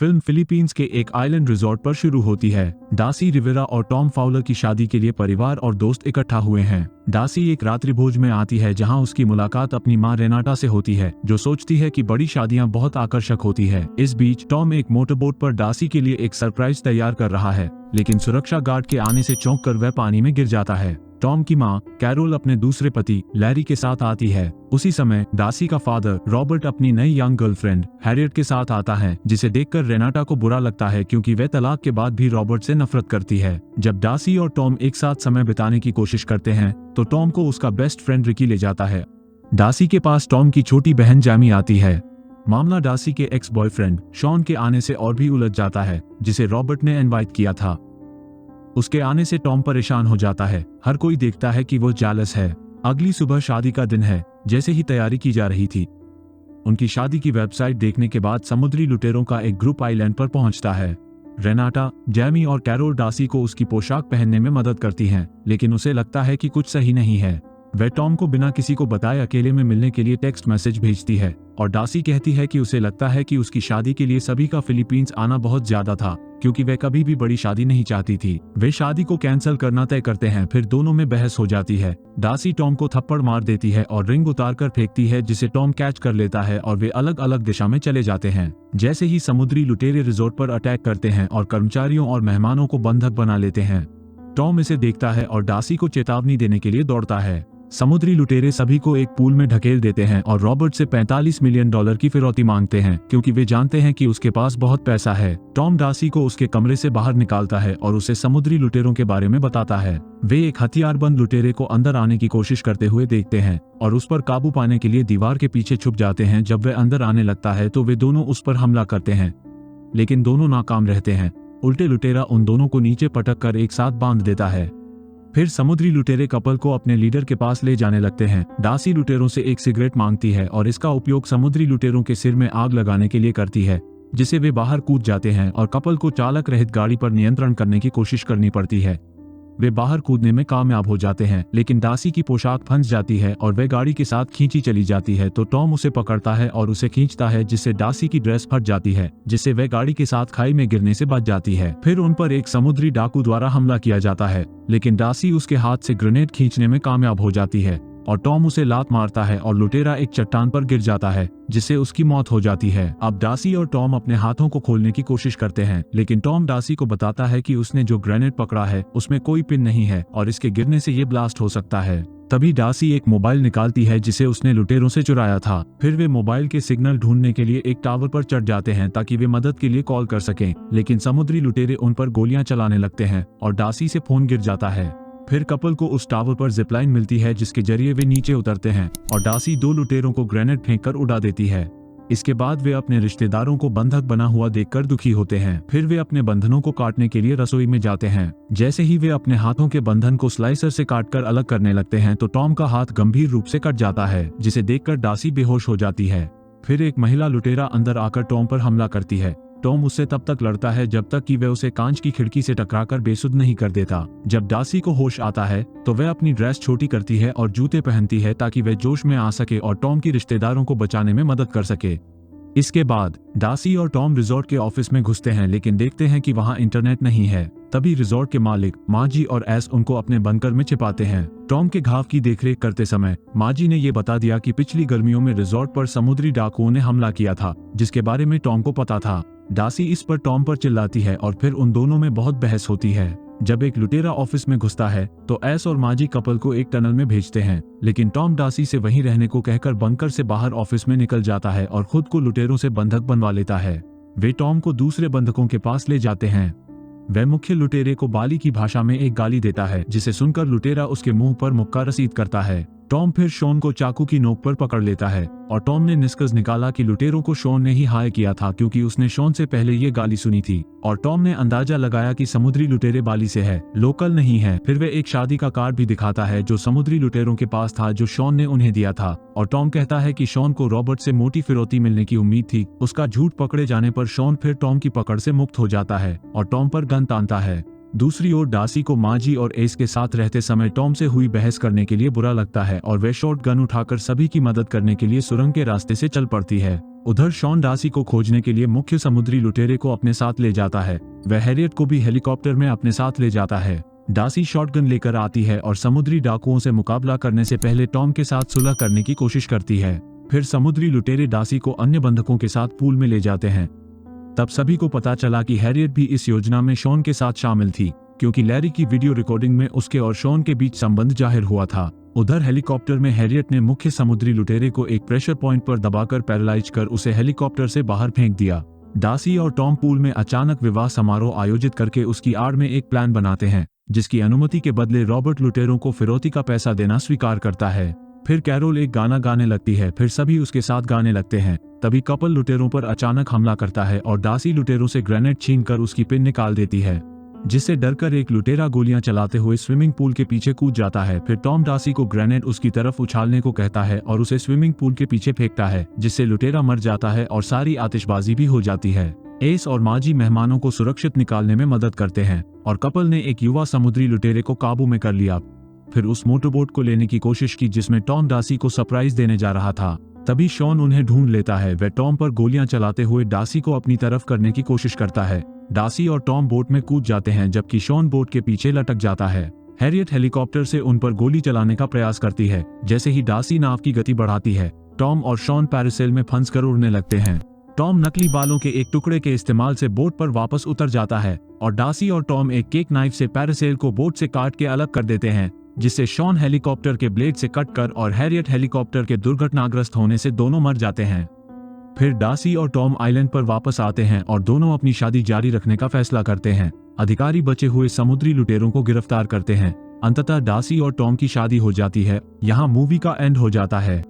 Film Philippines के एक island resort पर शुरू होती है। डार्सी रिवेरा और टॉम फाउलर की शादी के लिए परिवार और दोस्त इकट्ठा हुए हैं। डार्सी एक रात्रिभोज में आती है जहां उसकी मुलाकात अपनी मां रेनाटा से होती है, जो सोचती है कि बड़ी शादियां बहुत आकर्षक होती है। इस बीच टॉम एक मोटरबोट पर डार्सी के लिए एक सरप्राइज तैयार कर रहा है, लेकिन सुरक्षा गार्ड के आने से चौंक कर वह पानी में गिर जाता है। टॉम की मां कैरोल अपने दूसरे पति लैरी के साथ आती है। उसी समय डार्सी का फादर रॉबर्ट अपनी नई यंग गर्लफ्रेंड हैरियट के साथ आता है, जिसे देखकर रेनाटा को बुरा लगता है क्योंकि वह तलाक के बाद भी रॉबर्ट से नफरत करती है। जब डार्सी और टॉम एक साथ समय बिताने की कोशिश करते हैं तो टॉम को उसका बेस्ट फ्रेंड रिकी ले जाता है। डार्सी के पास टॉम की छोटी बहन जैमी आती है। मामला डार्सी के एक्स बॉयफ्रेंड शॉन के आने से और भी उलझ जाता है, जिसे रॉबर्ट ने इनवाइट किया था। उसके आने से टॉम परेशान हो जाता है। हर कोई देखता है कि वो जेलस है। अगली सुबह शादी का दिन है। जैसे ही तैयारी की जा रही थी, उनकी शादी की वेबसाइट देखने के बाद समुद्री लुटेरों का एक ग्रुप आइलैंड पर पहुंचता है। रेनाटा, जैमी और कैरोल डार्सी को उसकी पोशाक पहनने में मदद करती हैं, लेकिन उसे लगता है कि कुछ सही नहीं है। वह टॉम को बिना किसी को बताए अकेले में मिलने के लिए टेक्स्ट मैसेज भेजती है और डार्सी कहती है कि उसे लगता है कि उसकी शादी के लिए सभी का फिलीपींस आना बहुत ज्यादा था, क्योंकि वह कभी भी बड़ी शादी नहीं चाहती थी। वे शादी को कैंसिल करना तय करते हैं। फिर दोनों में बहस हो जाती है। डार्सी टॉम को थप्पड़ मार देती है और रिंग उतार कर फेंकती है, जिसे टॉम कैच कर लेता है और वे अलग अलग दिशा में चले जाते हैं। जैसे ही समुद्री लुटेरे रिजोर्ट पर अटैक करते हैं और कर्मचारियों और मेहमानों को बंधक बना लेते हैं। टॉम इसे देखता है और डार्सी को चेतावनी देने के लिए दौड़ता है। समुद्री लुटेरे सभी को एक पूल में ढकेल देते हैं और रॉबर्ट से $45 मिलियन की फिरौती मांगते हैं, क्योंकि वे जानते हैं कि उसके पास बहुत पैसा है। टॉम डार्सी को उसके कमरे से बाहर निकालता है और उसे समुद्री लुटेरों के बारे में बताता है। वे एक हथियारबंद लुटेरे को अंदर आने की कोशिश करते हुए देखते हैं और उस पर काबू पाने के लिए दीवार के पीछे छुप जाते हैं। जब वह अंदर आने लगता है तो वे दोनों उस पर हमला करते हैं, लेकिन दोनों नाकाम रहते हैं। उल्टे लुटेरा उन दोनों को नीचे पटक कर एक साथ बांध देता है। फिर समुद्री लुटेरे कपल को अपने लीडर के पास ले जाने लगते हैं। डार्सी लुटेरों से एक सिगरेट मांगती है और इसका उपयोग समुद्री लुटेरों के सिर में आग लगाने के लिए करती है, जिसे वे बाहर कूद जाते हैं और कपल को चालक रहित गाड़ी पर नियंत्रण करने की कोशिश करनी पड़ती है। वे बाहर कूदने में कामयाब हो जाते हैं, लेकिन डार्सी की पोशाक फंस जाती है और वह गाड़ी के साथ खींची चली जाती है। तो टॉम उसे पकड़ता है और उसे खींचता है, जिससे डार्सी की ड्रेस फट जाती है, जिससे वह गाड़ी के साथ खाई में गिरने से बच जाती है। फिर उन पर एक समुद्री डाकू द्वारा हमला किया जाता है, लेकिन डार्सी उसके हाथ से ग्रेनेड खींचने में कामयाब हो जाती है और टॉम उसे लात मारता है और लुटेरा एक चट्टान पर गिर जाता है, जिससे उसकी मौत हो जाती है। अब डार्सी और टॉम अपने हाथों को खोलने की कोशिश करते हैं, लेकिन टॉम डार्सी को बताता है कि उसने जो ग्रेनेड पकड़ा है उसमें कोई पिन नहीं है और इसके गिरने से ये ब्लास्ट हो सकता है। तभी डार्सी एक मोबाइल निकालती है जिसे उसने लुटेरों से चुराया था। फिर वे मोबाइल के सिग्नल ढूंढने के लिए एक टावर पर चढ़ जाते हैं ताकि वे मदद के लिए कॉल कर सकें, लेकिन समुद्री लुटेरे उन पर गोलियां चलाने लगते हैं और डार्सी से फोन गिर जाता है। फिर कपल को उस टावर पर जिपलाइन मिलती है, जिसके जरिए वे नीचे उतरते हैं और डार्सी दो लुटेरों को ग्रेनेड फेंककर उड़ा देती है। इसके बाद वे अपने रिश्तेदारों को बंधक बना हुआ देखकर दुखी होते हैं। फिर वे अपने बंधनों को काटने के लिए रसोई में जाते हैं। जैसे ही वे अपने हाथों के बंधन को स्लाइसर से काटकर अलग करने लगते हैं तो टॉम का हाथ गंभीर रूप से कट जाता है, जिसे देखकर डार्सी बेहोश हो जाती है। फिर एक महिला लुटेरा अंदर आकर टॉम पर हमला करती है। टॉम उससे तब तक लड़ता है जब तक कि वह उसे कांच की खिड़की से टकराकर बेसुध नहीं कर देता। जब डार्सी को होश आता है तो वह अपनी ड्रेस छोटी करती है और जूते पहनती है ताकि वह जोश में आ सके और टॉम की रिश्तेदारों को बचाने में मदद कर सके। इसके बाद डार्सी और टॉम रिजॉर्ट के ऑफिस में घुसते हैं, लेकिन देखते हैं कि वहां इंटरनेट नहीं है। तभी रिजॉर्ट के मालिक माजी और एस उनको अपने बंकर में छिपाते हैं। टॉम के घाव की देखरेख करते समय माजी ने ये बता दिया कि पिछली गर्मियों में रिजॉर्ट पर समुद्री डाकुओं ने हमला किया था, जिसके बारे में टॉम को पता था। डार्सी इस पर टॉम पर चिल्लाती है और फिर उन दोनों में बहुत बहस होती है। जब एक लुटेरा ऑफिस में घुसता है तो एस और माजी कपल को एक टनल में भेजते हैं, लेकिन टॉम डार्सी से वहीं रहने को कहकर बंकर से बाहर ऑफिस में निकल जाता है और खुद को लुटेरों से बंधक बनवा लेता है। वे टॉम को दूसरे बंधकों के पास ले जाते हैं। वह मुख्य लुटेरे को बाली की भाषा में एक गाली देता है, जिसे सुनकर लुटेरा उसके मुंह पर मुक्का रसीद करता है। टॉम फिर शॉन को चाकू की नोक पर पकड़ लेता है और टॉम ने निष्कर्ष निकाला कि लुटेरों को शॉन ने ही हायर किया था, क्योंकि उसने शॉन से पहले ये गाली सुनी थी। और टॉम ने अंदाजा लगाया कि समुद्री लुटेरे बाली से है, लोकल नहीं है। फिर वे एक शादी का कार्ड भी दिखाता है जो समुद्री लुटेरों के पास था, जो शॉन ने उन्हें दिया था। और टॉम कहता है कि शॉन को रॉबर्ट से मोटी फिरौती मिलने की उम्मीद थी। उसका झूठ पकड़े जाने पर शॉन फिर टॉम की पकड़ से मुक्त हो जाता है और टॉम पर गन तानता है। दूसरी ओर डार्सी को माजी और एस के साथ रहते समय टॉम से हुई बहस करने के लिए बुरा लगता है और वह शॉटगन उठाकर सभी की मदद करने के लिए सुरंग के रास्ते से चल पड़ती है। उधर शॉन डासी को खोजने के लिए मुख्य समुद्री लुटेरे को अपने साथ ले जाता है। वह हैरियट को भी हेलीकॉप्टर में अपने साथ ले जाता है। डासी शॉटगन लेकर आती है और समुद्री डाकुओं से मुकाबला करने से पहले टॉम के साथ सुलह करने की कोशिश करती है। फिर समुद्री लुटेरे डासी को अन्य बंधकों के साथ पूल में ले जाते हैं। तब सभी को पता चला कि हैरियट भी इस योजना में शॉन के साथ शामिल थी, क्योंकि लैरी की वीडियो रिकॉर्डिंग में उसके और शॉन के बीच संबंध जाहिर हुआ था। उधर हेलीकॉप्टर में हैरियट ने मुख्य समुद्री लुटेरे को एक प्रेशर पॉइंट पर दबाकर पैरालाइज कर उसे हेलीकॉप्टर से बाहर फेंक दिया। डासी और टॉम पूल में अचानक विवाह समारोह आयोजित करके उसकी आड़ में एक प्लान बनाते हैं, जिसकी अनुमति के बदले रॉबर्ट लुटेरों को फिरौती का पैसा देना स्वीकार करता है। फिर कैरोल एक गाना गाने लगती है, फिर सभी उसके साथ गाने लगते हैं। तभी कपल लुटेरों पर अचानक हमला करता है और डासी लुटेरों से ग्रेनेड छीनकर उसकी पिन निकाल देती है, जिससे डरकर एक लुटेरा गोलियां चलाते हुए स्विमिंग पूल के पीछे कूद जाता है। फिर टॉम डासी को ग्रेनेड उसकी तरफ उछालने को कहता है और उसे स्विमिंग पूल के पीछे फेंकता है, जिससे लुटेरा मर जाता है और सारी आतिशबाजी भी हो जाती है। एस और माजी मेहमानों को सुरक्षित निकालने में मदद करते हैं और कपल ने एक युवा समुद्री लुटेरे को काबू में कर लिया। फिर उस मोटरबोट को लेने की कोशिश की जिसमें टॉम डासी को सरप्राइज देने जा रहा था। तभी शॉन उन्हें ढूंढ लेता है। वह टॉम पर गोलियां चलाते हुए डासी को अपनी तरफ करने की कोशिश करता है। डासी और टॉम बोट में कूद जाते हैं, जबकि शॉन बोट के पीछे लटक जाता है। हैरियट हेलीकॉप्टर से उन पर गोली चलाने का प्रयास करती है। जैसे ही डासी नाव की गति बढ़ाती है, टॉम और शॉन पैरासेल में फंसकर उड़ने लगते हैं। टॉम नकली बालों के एक टुकड़े के इस्तेमाल से बोट पर वापस उतर जाता है और डासी और टॉम एक केक नाइफ से पैरासेल को बोट से काट के अलग कर देते हैं, जिससे शॉन हेलीकॉप्टर के ब्लेड से कट कर और हैरियट हेलीकॉप्टर के दुर्घटनाग्रस्त होने से दोनों मर जाते हैं। फिर डासी और टॉम आइलैंड पर वापस आते हैं और दोनों अपनी शादी जारी रखने का फैसला करते हैं। अधिकारी बचे हुए समुद्री लुटेरों को गिरफ्तार करते हैं। अंततः डासी और टॉम की शादी हो जाती है। यहाँ मूवी का एंड हो जाता है।